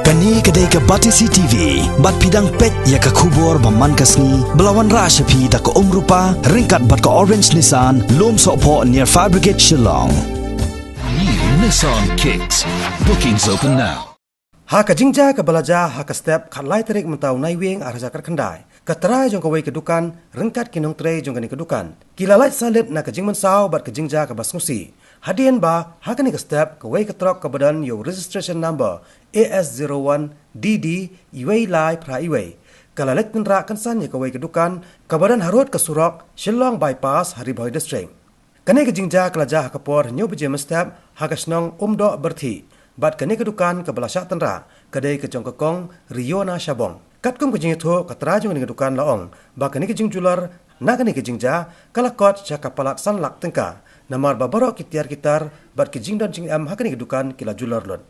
Kani kedai ke Batisi TV, bat pidang pet ya ke kubur baman kasni, belawan rasyapi tak ke rupa, ringkat bat ke Orange Nissan, lom sokpo near Fire Brigade Shillong. New Nissan Kicks. Bookings open now. Ha ka jingja ka balaja ha ka step khat lai tarik mentau nai wing arja kar khandai ka trai jong ka wei ke dukan rengkat kinong tre jong kani ke dukan kilalai salit na ka jingman sau bat ka jingja ka basngusi hadian ba ha kani ka step ka wei ka trok ka badan yo registration number AS01 DD iwei lai pra iwei kalalek pinra kan san ya ka wei ke dukan ka badan harut ka surok Shillong bypass Haribhoi district kani ka jingja kalaja ha ka por nyu bije step ha ka snong umdo berthi bat kani ke dukan ke belasah tenra kedai ke jong kekong Riona Shabong kat kum ke jing tho katra jong ni ke dukan laong ba kani ke jing jular na kani ke jing ja kalakot cha kapalat san lak tengka namar babaro kitiar kitar bat ke jing don jing am ha kani ke dukan kila jular lon